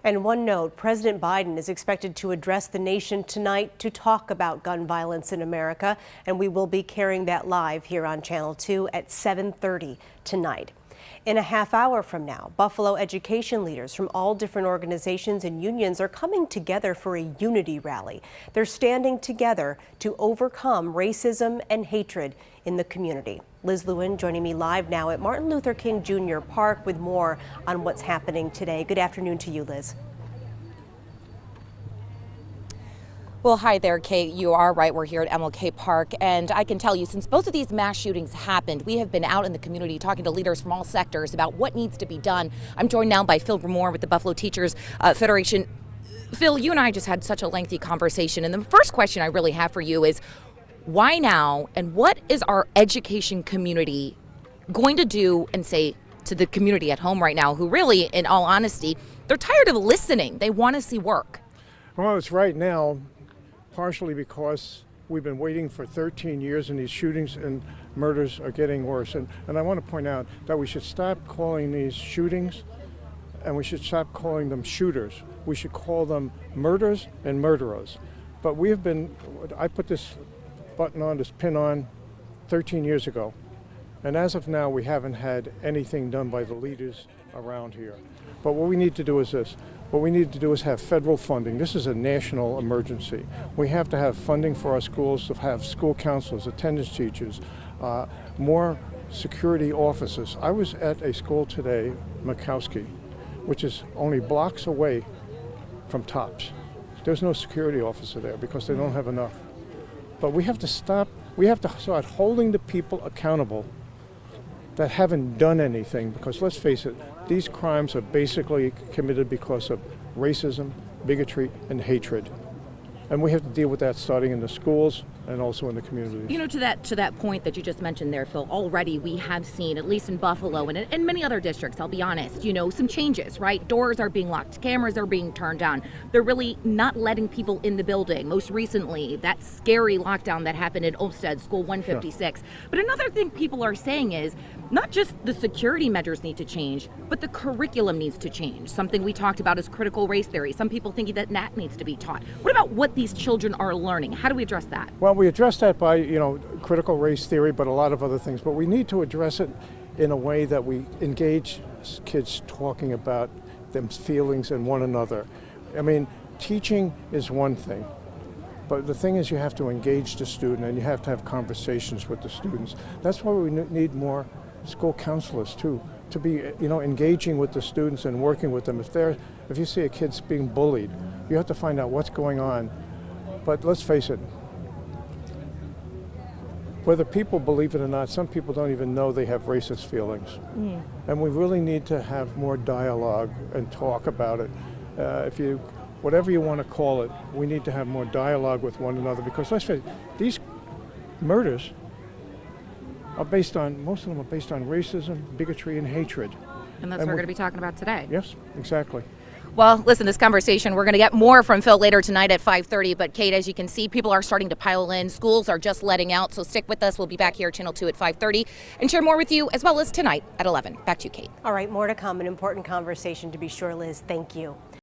And one note, President Biden is expected to address the nation tonight to talk about gun violence in America, and we will be carrying that live here on Channel 2 at 7:30 tonight. In a half hour from now, Buffalo education leaders from all different organizations and unions are coming together for a unity rally. They're standing together to overcome racism and hatred in the community. Liz Lewin joining me live now at Martin Luther King Jr. Park with more on what's happening today. Good afternoon to you, Liz. Well, hi there, Kate. You are right. We're here at MLK Park, and I can tell you, since both of these mass shootings happened, we have been out in the community talking to leaders from all sectors about what needs to be done. I'm joined now by Phil Moore with the Buffalo Teachers Federation. Phil, you and I just had such a lengthy conversation, and the first question I really have for you is, why now, and what is our education community going to do and say to the community at home right now, who really, in all honesty, they're tired of listening. They want to see work. Well, it's right now, partially because we've been waiting for 13 years and these shootings and murders are getting worse. And I want to point out that we should stop calling these shootings and we should stop calling them shooters. We should call them murders and murderers. But we have been, I put this button on, this pin on 13 years ago. And as of now, we haven't had anything done by the leaders around here. But what we need to do is this. What we need to do is have federal funding. This is a national emergency. We have to have funding for our schools, to have school counselors, attendance teachers, more security officers. I was at a school today, Makowski, which is only blocks away from Tops. There's no security officer there because they don't have enough. But we have to stop, we have to start holding the people accountable that haven't done anything, because let's face it, these crimes are basically committed because of racism, bigotry, and hatred. And we have to deal with that starting in the schools and also in the communities. You know, to that point that you just mentioned there, Phil, already we have seen, at least in Buffalo and in many other districts, I'll be honest, you know, some changes, right? Doors are being locked, cameras are being turned down. They're really not letting people in the building. Most recently, that scary lockdown that happened in Olmsted, School 156. Sure. But another thing people are saying is not just the security measures need to change, but the curriculum needs to change. Something we talked about is critical race theory. Some people think that needs to be taught. What about what these children are learning? How do we address that? Well, we address that by, you know, critical race theory, but a lot of other things. But we need to address it in a way that we engage kids talking about them feelings and one another. I mean, teaching is one thing, but the thing is you have to engage the student and you have to have conversations with the students. That's why we need more school counselors too, to be, you know, engaging with the students and working with them. If you see a kid's being bullied, you have to find out what's going on. But let's face it, whether people believe it or not, some people don't even know they have racist feelings. And we really need to have more dialogue and talk about it. Whatever you want to call it, we need to have more dialogue with one another, because let's face it, these murders are most of them are based on racism, bigotry, and hatred. And that's what we're going to be talking about today. Yes, exactly. Well, listen, this conversation, we're going to get more from Phil later tonight at 5:30. But, Kate, as you can see, people are starting to pile in. Schools are just letting out. So stick with us. We'll be back here at Channel 2 at 5:30 and share more with you, as well as tonight at 11. Back to you, Kate. All right, more to come. An important conversation to be sure, Liz. Thank you.